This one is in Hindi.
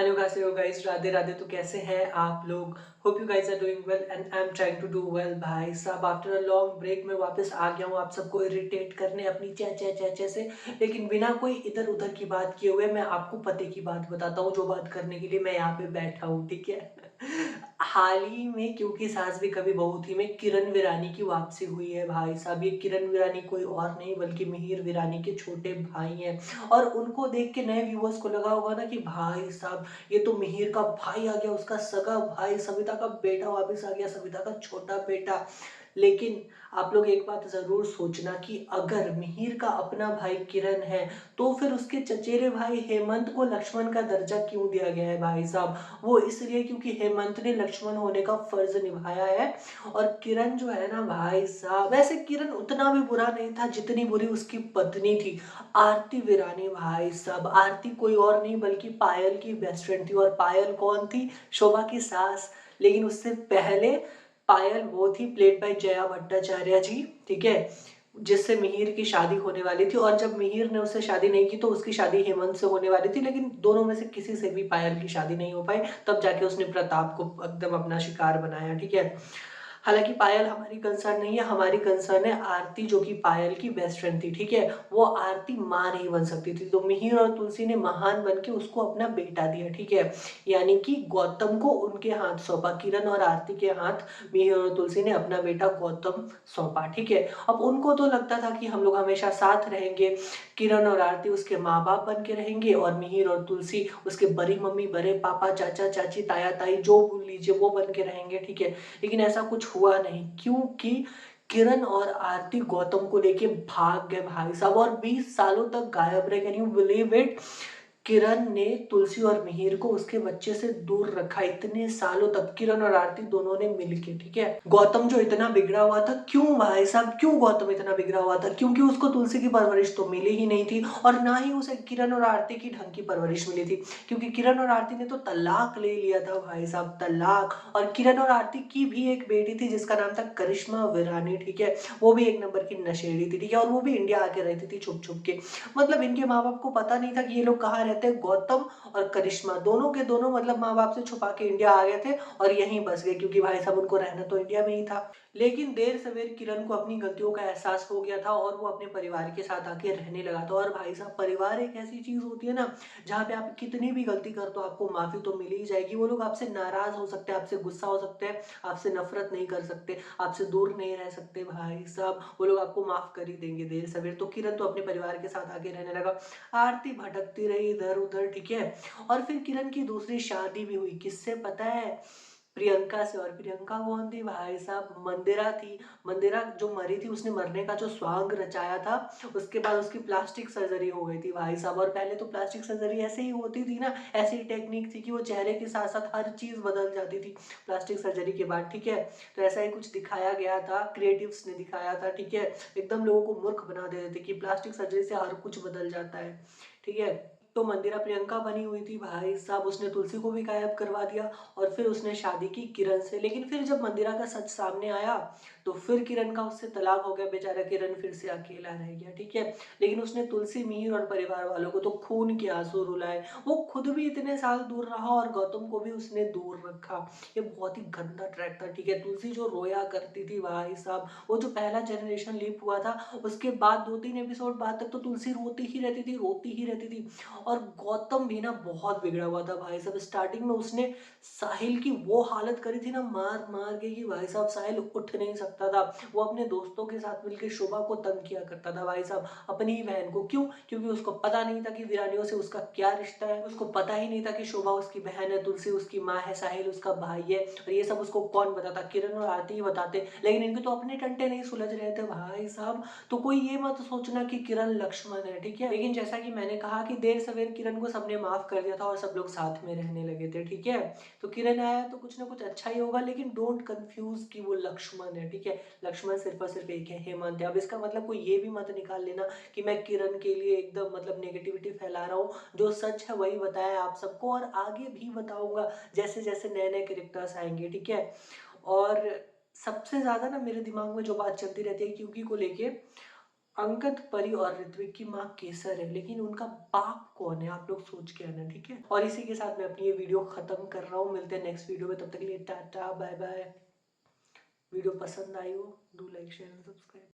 हेलो कैसे हो गाइस, राधे राधे। तो कैसे हैं आप लोग? Hope you guys are doing well and I am trying to do well. भाई साहब, आफ्टर अ लॉन्ग ब्रेक में वापस आ गया हूँ आप सबको इरिटेट करने अपनी चे चे चे चे से, लेकिन बिना कोई इधर उधर की बात किए हुए मैं आपको पते की बात बताता हूँ, जो बात करने के लिए मैं यहाँ पे बैठा हूँ। ठीक है। हाल ही में, क्योंकि सास भी कभी बहू थी, में किरण विरानी की वापसी हुई है। भाई साहब, ये किरण विरानी कोई और नहीं बल्कि मिहिर विरानी के छोटे भाई हैं। और उनको देख के नए व्यूअर्स को लगा होगा ना कि भाई साहब, ये तो मिहिर का भाई आ गया, उसका सगा भाई, सविता का बेटा वापस आ गया, सविता का छोटा बेटा। लेकिन आप लोग एक बात जरूर सोचना कि अगर मिहिर का अपना भाई किरण है, तो फिर उसके चचेरे भाई हेमंत को लक्ष्मण का दर्जा क्यों दिया गया है? भाई साहब, वो इसलिए क्योंकि हेमंत ने लक्ष्मण होने का फर्ज निभाया है। और किरण जो है ना भाई साहब, वैसे किरण उतना भी बुरा नहीं था जितनी बुरी उसकी पत्नी थी, आरती वीरानी। भाई साहब, आरती कोई और नहीं बल्कि पायल की बेस्ट फ्रेंड थी। और पायल कौन थी? शोभा की सास। लेकिन उससे पहले पायल वो थी, प्लेड बाय जया भट्टाचार्य जी। ठीक है। जिससे मिहिर की शादी होने वाली थी, और जब मिहिर ने उससे शादी नहीं की तो उसकी शादी हेमंत से होने वाली थी, लेकिन दोनों में से किसी से भी पायल की शादी नहीं हो पाई। तब जाके उसने प्रताप को एकदम अपना शिकार बनाया। ठीक है। हालांकि पायल हमारी कंसर्न नहीं है, हमारी कंसर्न है आरती, जो कि पायल की बेस्ट फ्रेंड थी। ठीक है। वो आरती माँ नहीं बन सकती थी, तो मिहिर और तुलसी ने महान बन के उसको अपना बेटा दिया। ठीक है। यानी कि गौतम को उनके हाथ सौंपा, किरण और आरती के हाथ मिहिर और तुलसी ने अपना बेटा गौतम सौंपा। ठीक है। अब उनको तो लगता था कि हम लोग हमेशा साथ रहेंगे, किरण और आरती उसके माँ बाप बन के रहेंगे, और मिहिर और तुलसी उसके बड़ी मम्मी, बड़े पापा, चाचा चाची, ताया ताई, जो बोल लीजिए वो बन के रहेंगे। ठीक है। लेकिन ऐसा कुछ हुआ नहीं, क्योंकि किरण और आरती गौतम को लेके भाग गए भाई साहब, और 20 सालों तक गायब रहे। Can you believe it? Kiran ने तुलसी और मिहिर को उसके बच्चे से दूर रखा इतने सालों तक, किरण और आरती दोनों ने मिलके। ठीक है। गौतम जो इतना बिगड़ा हुआ था, क्यों भाई साहब, क्यों गौतम इतना बिगड़ा हुआ था? क्योंकि उसको तुलसी की परवरिश तो मिली ही नहीं थी, और ना ही उसे किरण और आरती की ढंग की परवरिश मिली थी। क्योंकि किरण और आरती ने तो तलाक ले लिया था भाई साहब, तलाक। और किरण और आरती की भी एक बेटी थी जिसका नाम था करिश्मा विरानी। ठीक है। वो भी एक नंबर की नशेड़ी थी। ठीक है। और वो भी इंडिया आके रहती थी छुप छुप के। मतलब इनके माँ बाप को पता नहीं था कि ये लोग कहाँ रहते हैं। गौतम और करिश्मा दोनों के दोनों मतलब माँ बाप से छुपा के इंडिया आ गए थे, और यहीं बस गए, क्योंकि भाई साहब उनको रहना तो इंडिया में ही था। लेकिन देर सवेर किरण को अपनी गलतियों का एहसास हो गया था, और वो अपने परिवार के साथ आके रहने लगा था। और भाई साहब, परिवार एक ऐसी चीज होती है ना, जहाँ पे आप कितनी भी गलती कर तो आपको माफी तो मिल ही जाएगी। वो लोग आपसे नाराज हो सकते हैं, आपसे गुस्सा हो सकते हैं, आपसे नफरत नहीं कर सकते, आपसे दूर नहीं रह सकते। भाई साहब, वो लोग आपको माफ कर ही देंगे देर सवेर। तो किरण तो अपने परिवार के साथ आके रहने लगा, आरती भटकती रही इधर उधर। ठीक है। और फिर किरण की दूसरी शादी भी हुई, किससे पता है? प्रियंका से। और प्रियंका कौन थी भाई साहब? मंदिरा थी। मंदिरा जो मरी थी, उसने मरने का जो स्वांग रचाया था, उसके बाद उसकी प्लास्टिक सर्जरी हो गई थी भाई साहब। और पहले तो प्लास्टिक सर्जरी ऐसे ही होती थी ना, ऐसी ही टेक्निक थी कि वो चेहरे के साथ साथ हर चीज बदल जाती थी प्लास्टिक सर्जरी के बाद। ठीक है। तो ऐसा ही कुछ दिखाया गया था, क्रिएटिव्स ने दिखाया था। ठीक है। एकदम लोगों को मूर्ख बना देते थे कि प्लास्टिक सर्जरी से हर कुछ बदल जाता है। ठीक है। तो मंदिरा प्रियंका बनी हुई थी भाई साहब, उसने तुलसी को भी गायब करवा दिया, और फिर उसने शादी की किरण से। लेकिन फिर जब मंदिरा का सच सामने आया, तो फिर किरण का उससे तलाक हो गया, बेचारा किरण फिर से अकेला रह गया। ठीक है। लेकिन उसने तुलसी, मिहिर और परिवार वालों को तो खून के आंसू रुलाए। वो खुद भी इतने साल दूर रहा, और गौतम को भी उसने दूर रखा। ये बहुत ही गंदा ट्रैक था। ठीक है। तुलसी जो रोया करती थी भाई साहब, वो जो पहला जनरेशन लीप हुआ था, उसके बाद 2-3 एपिसोड बाद तक तो तुलसी रोती ही रहती थी, रोती ही रहती थी। और गौतम भी ना बहुत बिगड़ा हुआ था भाई साहब। स्टार्टिंग में उसने साहिल की वो हालत करी थी ना, मार मार के, कि भाई साहब साहिल उठ नहीं सकता था। वो अपने दोस्तों के साथ मिलकर शोभा को तंग किया करता था भाई साहब, अपनी ही बहन को। क्यों? क्योंकि उसको पता नहीं था कि वीरानियों से उसका क्या रिश्ता है। उसको पता ही नहीं था कि शोभा उसकी बहन है, तुलसी उसकी माँ है, साहिल उसका भाई है। और ये सब उसको कौन बताता? किरण और आरती ही बताते। लेकिन इनके तो अपने टंटे नहीं सुलझ रहे थे भाई साहब। तो कोई ये मत सोचना कि किरण लक्ष्मण है। ठीक है। लेकिन जैसा कि मैंने कहा कि देर सवेर किरण को सबने माफ कर दिया था, और सब लोग साथ में रहने लगे थे। ठीक है। तो किरण आया तो कुछ ना कुछ अच्छा ही होगा, लेकिन डोंट कंफ्यूज कि वो लक्ष्मण है। ठीक है। लक्ष्मण सिर्फ और सिर्फ एक है, हेमंत है। अब इसका मतलब कोई ये भी मत निकाल लेना कि मैं किरण के लिए एकदम मतलब नेगेटिविटी फैला रहा हूँ। जो सच है वही बताया आप सबको, और आगे भी बताऊंगा जैसे जैसे नए नए कैरेक्टर्स आएंगे। ठीक है। और सबसे ज्यादा ना मेरे दिमाग में जो बात चलती रहती है क्यूकी को लेके, अंगद, परी और ऋत्विक की माँ केसर है, लेकिन उनका बाप कौन है आप लोग सोच के आना, ठीक है। और इसी के साथ मैं अपनी ये वीडियो खत्म कर रहा हूँ। मिलते हैं नेक्स्ट वीडियो में, तब तक के लिए टाटा बाय बाय। वीडियो पसंद आई हो do like share and subscribe.